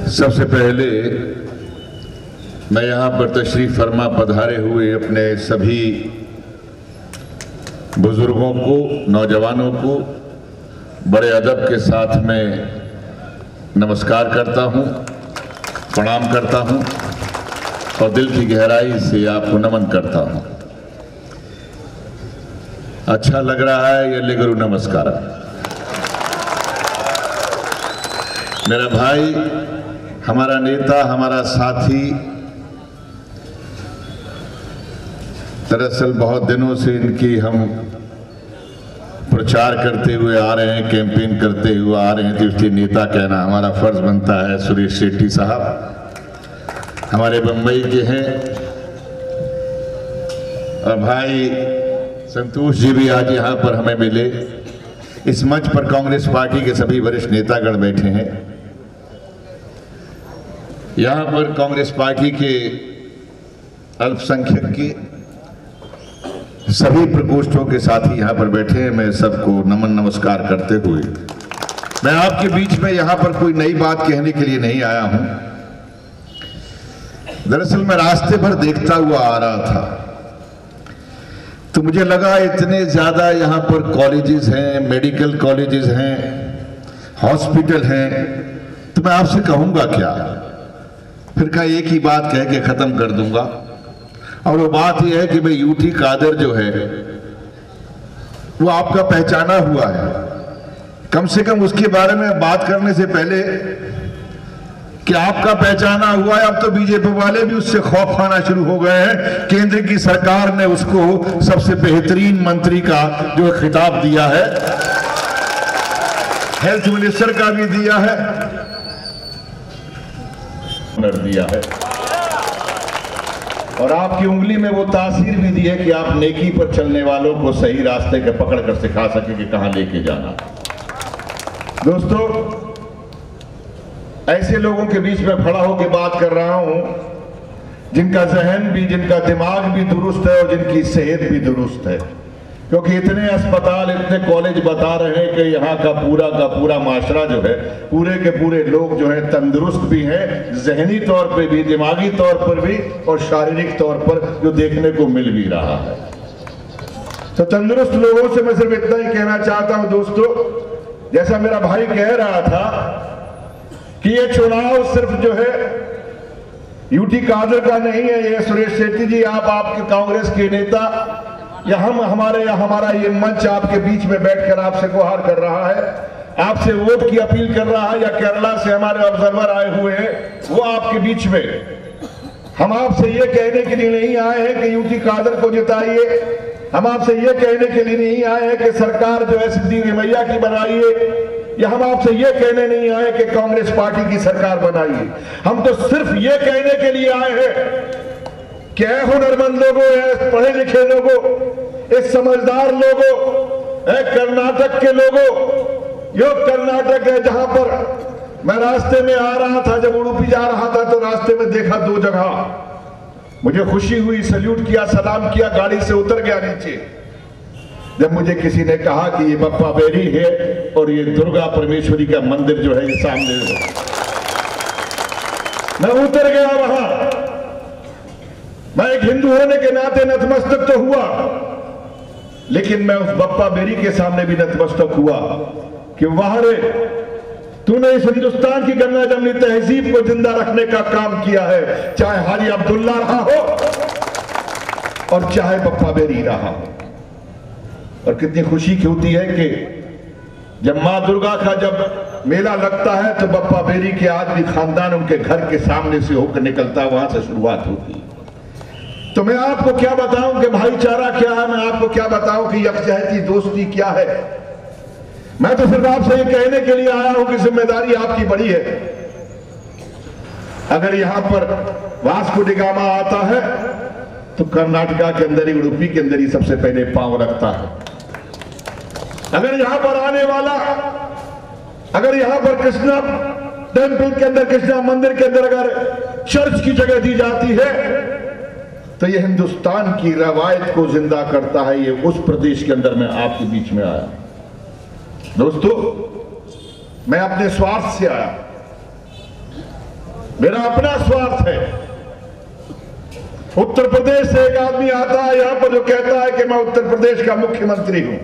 सबसे पहले मैं यहाँ पर तशरीफ फरमा पधारे हुए अपने सभी बुजुर्गों को, नौजवानों को बड़े अदब के साथ में नमस्कार करता हूँ, प्रणाम करता हूँ और दिल की गहराई से आपको नमन करता हूँ। अच्छा लग रहा है ये ले गुरु नमस्कार। मेरा भाई, हमारा नेता, हमारा साथी, दरअसल बहुत दिनों से इनकी हम प्रचार करते हुए आ रहे हैं, कैंपेन करते हुए आ रहे हैं, तो इसलिए नेता कहना हमारा फर्ज बनता है। सुरेश शेट्टी साहब हमारे बम्बई के हैं और भाई संतोष जी भी आज यहाँ पर हमें मिले। इस मंच पर कांग्रेस पार्टी के सभी वरिष्ठ नेतागण बैठे हैं। यहाँ पर कांग्रेस पार्टी के अल्पसंख्यक के सभी प्रकोष्ठों के साथी यहाँ पर बैठे हैं। मैं सबको नमन नमस्कार करते हुए मैं आपके बीच में यहाँ पर कोई नई बात कहने के लिए नहीं आया हूँ। दरअसल मैं रास्ते भर देखता हुआ आ रहा था तो मुझे लगा इतने ज्यादा यहाँ पर कॉलेजेस हैं, मेडिकल कॉलेजेस हैं, हॉस्पिटल हैं, तो मैं आपसे कहूँगा क्या? फिर कहा एक ही बात कह के खत्म कर दूंगा और वो बात यह है कि भाई यूटी कादर जो है वो आपका पहचाना हुआ है। कम से कम उसके बारे में बात करने से पहले कि आपका पहचाना हुआ है, अब तो बीजेपी वाले भी उससे खौफ खाना शुरू हो गए हैं। केंद्र की सरकार ने उसको सबसे बेहतरीन मंत्री का जो खिताब दिया है, हेल्थ मिनिस्टर का भी दिया है और आपकी उंगली में वो तासीर भी दी है कि आप नेकी पर चलने वालों को सही रास्ते के पकड़ कर सिखा सके कि कहां लेके जाना। दोस्तों, ऐसे लोगों के बीच में खड़ा होकर बात कर रहा हूं जिनका जहन भी, जिनका दिमाग भी दुरुस्त है और जिनकी सेहत भी दुरुस्त है, क्योंकि इतने अस्पताल, इतने कॉलेज बता रहे हैं कि यहाँ का पूरा माशरा जो है, पूरे के पूरे लोग जो है तंदुरुस्त भी हैं, जहनी तौर पे भी, दिमागी तौर पर भी और शारीरिक तौर पर जो देखने को मिल भी रहा है। तो तंदुरुस्त लोगों से मैं सिर्फ इतना ही कहना चाहता हूं दोस्तों, जैसा मेरा भाई कह रहा था कि ये चुनाव सिर्फ जो है यूटी कादर का नहीं है। ये सुरेश शेट्टी जी, आप आपके कांग्रेस के नेता या हमारा ये मंच आपके बीच में बैठकर आपसे गुहार कर रहा है, आपसे वोट की अपील कर रहा है, या केरला से हमारे ऑब्जर्वर आए हुए हैं वो आपके बीच में। हम आपसे ये कहने के लिए नहीं आए हैं कि यूटी कादर को जिताइए, हम आपसे ये कहने के लिए नहीं आए हैं कि सरकार जो है सिद्धि रमैया की बनाइए, या हम आपसे ये कहने नहीं आए कि कांग्रेस पार्टी की सरकार बनाइए। हम तो सिर्फ ये कहने के लिए आए हैं कि हुनरमंद लोगों, पढ़े लिखे लोगों, इस समझदार लोगों, कर्नाटक के लोगों, यो कर्नाटक है जहां पर मैं रास्ते में आ रहा था, जब उडुपी जा रहा था तो रास्ते में देखा दो जगह, मुझे खुशी हुई, सल्यूट किया, सलाम किया, गाड़ी से उतर गया नीचे। जब मुझे किसी ने कहा कि ये बप्पा बेरी है और ये दुर्गा परमेश्वरी का मंदिर जो है ये सामने, मैं उतर गया वहां। मैं एक हिंदू होने के नाते नतमस्तक तो हुआ, लेकिन मैं उस बप्पा बेरी के सामने भी नतमस्तक हुआ कि वाह रे, तूने इस हिंदुस्तान की गंगा जमनी तहजीब को जिंदा रखने का काम किया है, चाहे हाजी अब्दुल्ला रहा हो और चाहे बप्पा बेरी रहा हो। और कितनी खुशी की होती है कि जब मां दुर्गा का जब मेला लगता है तो बप्पा बेरी के आदमी खानदान उनके घर के सामने से होकर निकलता है, वहां से शुरुआत होती है। तो मैं आपको क्या बताऊं कि भाईचारा क्या है, मैं आपको क्या बताऊं कि यकजहती दोस्ती क्या है। मैं तो सिर्फ आपसे ये कहने के लिए आया हूं कि जिम्मेदारी आपकी बड़ी है। अगर यहां पर वास्को डी गामा आता है तो कर्नाटका के अंदर ही, उडुपी के अंदर ही सबसे पहले पांव रखता है। अगर यहां पर आने वाला, अगर यहां पर कृष्णा टेंपल के अंदर, कृष्णा मंदिर के अंदर अगर चर्च की जगह दी जाती है तो ये हिंदुस्तान की रवायत को जिंदा करता है। ये उस प्रदेश के अंदर मैं आपके बीच में आया। दोस्तों, मैं अपने स्वार्थ से आया, मेरा अपना स्वार्थ है। उत्तर प्रदेश से एक आदमी आता है यहां पर जो कहता है कि मैं उत्तर प्रदेश का मुख्यमंत्री हूं।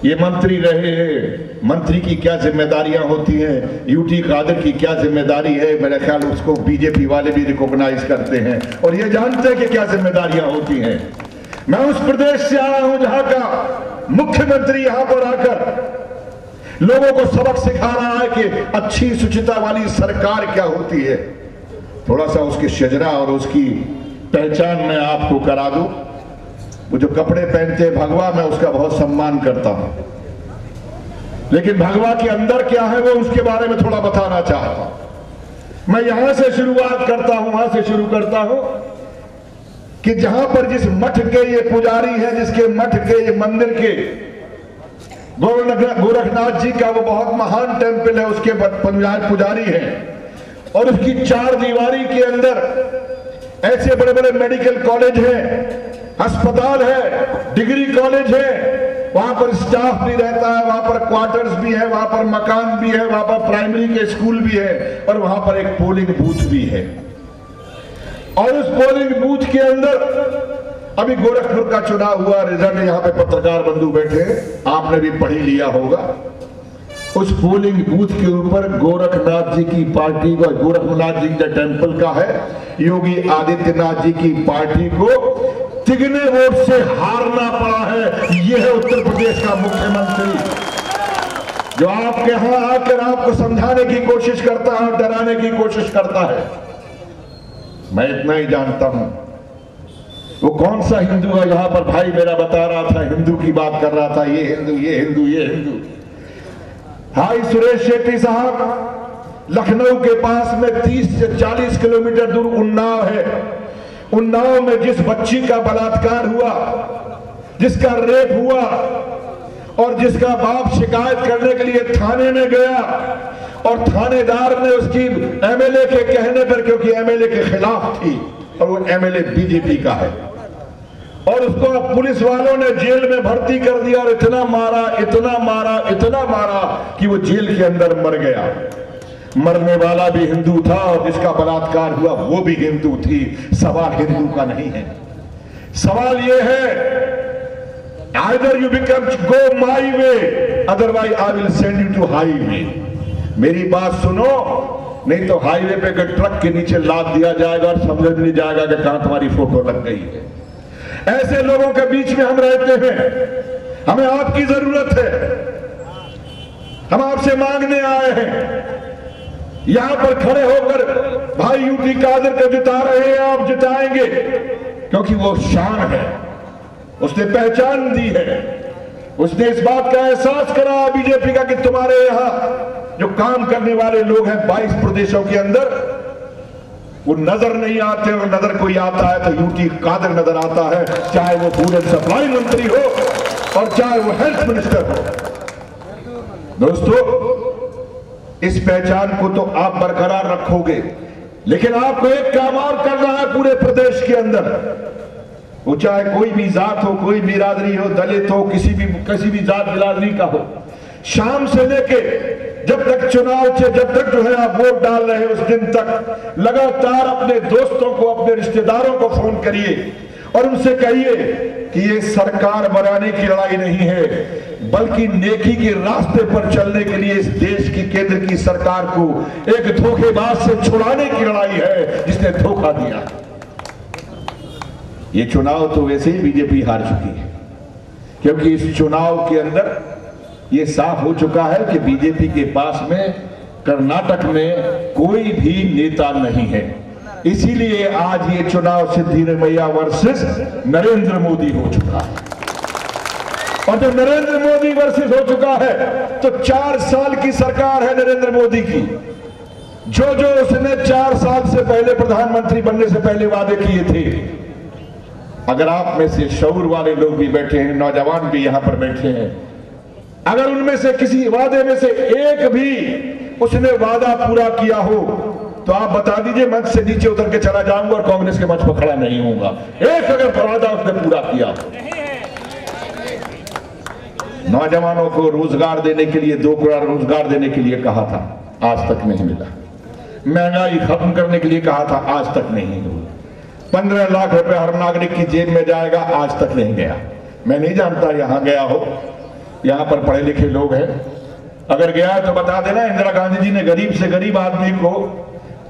ये मंत्री रहे हैं, मंत्री की क्या जिम्मेदारियां होती हैं, यूटी कादर की क्या जिम्मेदारी है, मेरे ख्याल उसको बीजेपी वाले भी रिकॉग्नाइज करते हैं और ये जानते हैं कि क्या जिम्मेदारियां होती हैं। मैं उस प्रदेश से आया हूं जहां का मुख्यमंत्री यहां पर आकर लोगों को सबक सिखा रहा है कि अच्छी शुचिता वाली सरकार क्या होती है। थोड़ा सा उसकी शजरा और उसकी पहचान मैं आपको करा दूं। वो जो कपड़े पहनते हैं भगवा, मैं उसका बहुत सम्मान करता हूं, लेकिन भगवा के अंदर क्या है वो उसके बारे में थोड़ा बताना चाहता हूं। मैं यहां से शुरुआत करता हूं, वहां से शुरू करता हूं कि जहां पर जिस मठ के ये पुजारी हैं, जिसके मठ के ये मंदिर के गोरखनाथ जी का वो बहुत महान टेंपल है, उसके पुजारी हैं और उसकी चार दीवारी के अंदर ऐसे बड़े बड़े मेडिकल कॉलेज हैं, अस्पताल है, डिग्री कॉलेज है, वहां पर स्टाफ भी रहता है, वहां पर क्वार्टर्स भी है, वहां पर मकान भी है, वहां पर प्राइमरी के स्कूल भी है और वहां पर एक पोलिंग बूथ भी है। और उस पोलिंग बूथ के अंदर अभी गोरखपुर का चुनाव हुआ, रिजल्ट यहां पे पत्रकार बंधु बैठे, आपने भी पढ़ ही लिया होगा। उस पोलिंग बूथ के ऊपर गोरखनाथ जी की पार्टी को, गोरखनाथ जी का टेंपल का है, योगी आदित्यनाथ जी की पार्टी को तिगने वोट से हारना पड़ा है। यह है उत्तर प्रदेश का मुख्यमंत्री जो आपके यहां आकर आपको समझाने की कोशिश करता है, डराने की कोशिश करता है। मैं इतना ही जानता हूं, वो कौन सा हिंदू है यहां पर, भाई मेरा बता रहा था, हिंदू की बात कर रहा था, ये हिंदू ये हिंदू ये हिंदू। भाई सुरेश शेट्टी साहब, लखनऊ के पास में 30 से 40 किलोमीटर दूर उन्नाव है। उन्नाव में जिस बच्ची का बलात्कार हुआ, जिसका रेप हुआ और जिसका बाप शिकायत करने के लिए थाने में गया और थानेदार ने उसकी एमएलए के कहने पर, क्योंकि एमएलए के खिलाफ थी और वो एमएलए बीजेपी का है, और उसको पुलिस वालों ने जेल में भर्ती कर दिया और इतना मारा इतना मारा इतना मारा कि वो जेल के अंदर मर गया। मरने वाला भी हिंदू था और जिसका बलात्कार हुआ वो भी हिंदू थी। सवाल हिंदू का नहीं है, सवाल ये है either you become go my way, otherwise I will send you to highway। मेरी बात सुनो, नहीं तो हाईवे पे के ट्रक के नीचे लाद दिया जाएगा और समझ नहीं जाएगा कि कहां तुम्हारी फोटो लग गई है। ऐसे लोगों के बीच में हम रहते हैं, हमें आपकी जरूरत है, हम आपसे मांगने आए हैं। यहां पर खड़े होकर भाई यूटी कादर को जिता रहे हैं, आप जिताएंगे क्योंकि वो शान है, उसने पहचान दी है, उसने इस बात का एहसास करा बीजेपी का कि तुम्हारे यहां जो काम करने वाले लोग हैं 22 प्रदेशों के अंदर, वो नजर नहीं आते और नजर कोई आता है तो यूटी कादर नजर आता है, चाहे वो फूड एंड सप्लाई मंत्री हो और चाहे वो हेल्थ मिनिस्टर हो। दोस्तों, इस पहचान को तो आप बरकरार रखोगे, लेकिन आपको एक काम और करना है पूरे प्रदेश के अंदर, वो चाहे कोई भी जात हो, कोई बिरादरी हो, दलित हो, किसी भी जात बिरादरी का हो, शाम से लेके जब तक चुनाव से, जब तक जो है आप वोट डाल रहे हैं उस दिन तक लगातार अपने दोस्तों को, अपने रिश्तेदारों को फोन करिए और उनसे कहिए कि ये सरकार बनाने की लड़ाई नहीं है, बल्कि नेकी के रास्ते पर चलने के लिए इस देश की केंद्र की सरकार को एक धोखेबाज से छुड़ाने की लड़ाई है जिसने धोखा दिया। ये चुनाव तो वैसे ही बीजेपी हार चुकी है, क्योंकि इस चुनाव के अंदर ये साफ हो चुका है कि बीजेपी के पास में कर्नाटक में कोई भी नेता नहीं है। इसीलिए आज ये चुनाव सिद्धिरमैया वर्सेस नरेंद्र मोदी हो चुका है, और जब नरेंद्र मोदी वर्सेस हो चुका है तो 4 साल की सरकार है नरेंद्र मोदी की। जो उसने 4 साल से पहले प्रधानमंत्री बनने से पहले वादे किए थे, अगर आप में से शऊर वाले लोग भी बैठे हैं, नौजवान भी यहां पर बैठे हैं, अगर उनमें से किसी वादे में से एक भी उसने वादा पूरा किया हो तो आप बता दीजिए, मंच से नीचे उतर के चला जाऊंगा और कांग्रेस के मंच पर खड़ा नहीं होऊंगा। एक अगर वादा उसने पूरा किया, नौजवानों को रोजगार देने के लिए 2 करोड़ रोजगार देने के लिए कहा था, आज तक नहीं मिला। महंगाई खत्म करने के लिए कहा था, आज तक नहीं हुआ। 15 लाख रुपए हर नागरिक की जेब में जाएगा, आज तक नहीं गया। मैं नहीं जानता यहां गया हो, यहां पर पढ़े लिखे लोग हैं, अगर गया तो बता देना। इंदिरा गांधी जी ने गरीब से गरीब आदमी को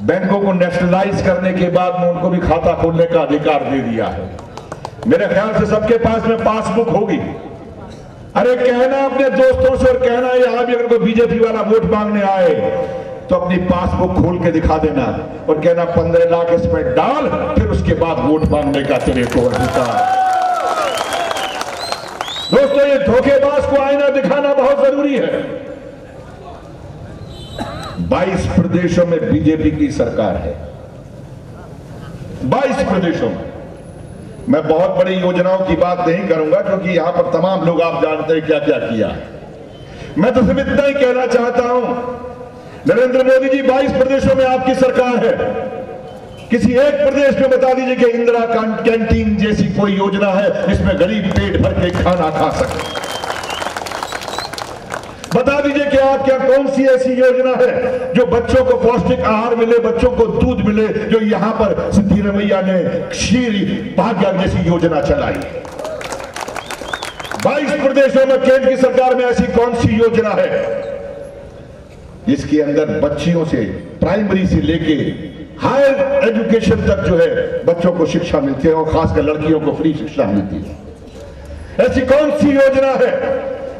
बैंकों को नेशनलाइज करने के बाद में उनको भी खाता खोलने का अधिकार दे दिया है। मेरे ख्याल से सबके पास में पासबुक होगी। अरे कहना अपने दोस्तों से और कहना यहां भी अगर कोई बीजेपी वाला वोट मांगने आए तो अपनी पासबुक खोल के दिखा देना और कहना 15 लाख इसमें डाल, फिर उसके बाद वोट मांगने का तेरे को अधिकार। दोस्तों, ये धोखेबाज को आईना दिखाना बहुत जरूरी है। 22 प्रदेशों में बीजेपी की सरकार है, 22 प्रदेशों में। मैं बहुत बड़ी योजनाओं की बात नहीं करूंगा क्योंकि यहां पर तमाम लोग आप जानते हैं क्या क्या किया है। मैं तो सिर्फ इतना ही कहना चाहता हूं, नरेंद्र मोदी जी 22 प्रदेशों में आपकी सरकार है, किसी एक प्रदेश में बता दीजिए कि इंदिरा कैंटीन जैसी कोई योजना है जिसमें गरीब पेट भर के खाना खा सके। बता दीजिए कि आपके यहां कौन सी ऐसी योजना है जो बच्चों को पौष्टिक आहार मिले, बच्चों को दूध मिले, जो यहां पर सिद्धिरमैया ने क्षीर भाग्य जैसी योजना चलाई। 22 प्रदेशों में केंद्र की सरकार में ऐसी कौन सी योजना है जिसके अंदर बच्चियों से, प्राइमरी से लेके हायर एजुकेशन तक जो है बच्चों को शिक्षा मिलती है और खासकर लड़कियों को फ्री शिक्षा मिलती है। ऐसी कौन सी योजना है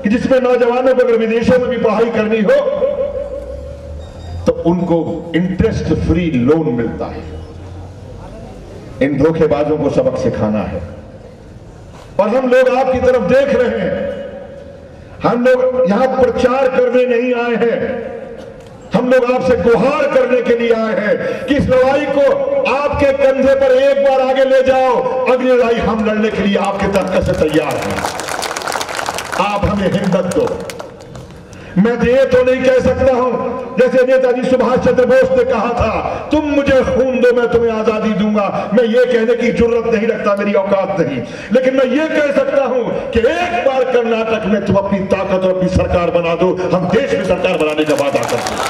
कि जिसमें नौजवानों को अगर विदेशों में भी पढ़ाई करनी हो तो उनको इंटरेस्ट फ्री लोन मिलता है। इन धोखेबाजों को सबक सिखाना है और हम लोग आपकी तरफ देख रहे हैं। हम लोग यहां प्रचार करने नहीं आए हैं, हम लोग आपसे गुहार करने के लिए आए हैं कि इस लड़ाई को आपके कंधे पर एक बार आगे ले जाओ। अगली लड़ाई हम लड़ने के लिए आपके तरफ से तैयार हैं। आप हमें हिम्मत दो। मैं ये तो नहीं कह सकता हूं जैसे नेताजी सुभाष चंद्र बोस ने कहा था, तुम मुझे खून दो मैं तुम्हें आजादी दूंगा। मैं ये कहने की जरूरत नहीं रखता, मेरी औकात नहीं, लेकिन मैं ये कह सकता हूं कि एक बार कर्नाटक में तुम अपनी ताकत और अपनी सरकार बना दो, हम देश में सरकार बनाने का वादा करते हैं।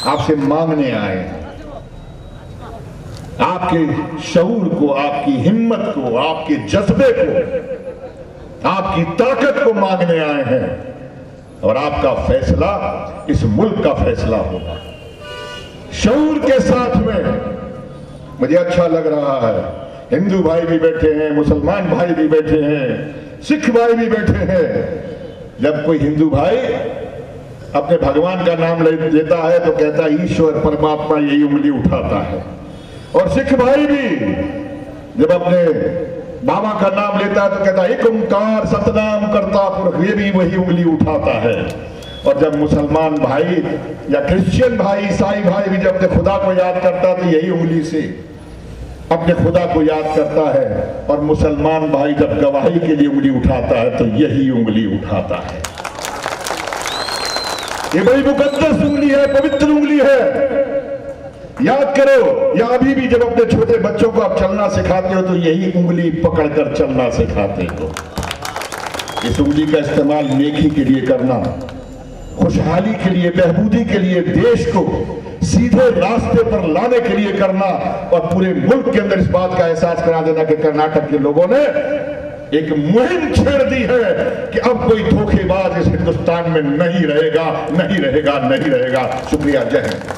आपसे मांगने आए हैं, आपके शऊर को, आपकी हिम्मत को, आपके जज्बे को, आपकी ताकत को मांगने आए हैं और आपका फैसला इस मुल्क का फैसला होगा। शऊर के साथ में मुझे अच्छा लग रहा है, हिंदू भाई भी बैठे हैं, मुसलमान भाई भी बैठे हैं, सिख भाई भी बैठे हैं। जब कोई हिंदू भाई अपने भगवान का नाम लेता है तो कहता है ईश्वर परमात्मा, यही उंगली उठाता है। और सिख भाई भी जब अपने बाबा का नाम लेता है तो कहता है एक ओंकार सतनाम करता पुरख, ये भी वही उंगली उठाता है। और जब मुसलमान भाई या क्रिश्चियन भाई, ईसाई भाई भी जब अपने खुदा को याद करता है तो यही उंगली से अपने खुदा को याद करता है। और मुसलमान भाई जब गवाही के लिए उंगली उठाता है तो यही उंगली उठाता है। ये बड़ी मुकद्दस उंगली है, पवित्र उंगली है। याद करो, या अभी भी जब अपने छोटे बच्चों को आप चलना सिखाते हो तो यही उंगली पकड़कर चलना सिखाते हो। इस उंगली का इस्तेमाल नेकी के लिए करना, खुशहाली के लिए, बहबूदी के लिए, देश को सीधे रास्ते पर लाने के लिए करना और पूरे मुल्क के अंदर इस बात का एहसास करा देना कि कर्नाटक के लोगों ने एक मुहिम छेड़ दी है कि अब कोई धोखेबाज इस हिंदुस्तान में नहीं रहेगा, नहीं रहेगा, नहीं रहेगा। शुक्रिया, जय हिंद।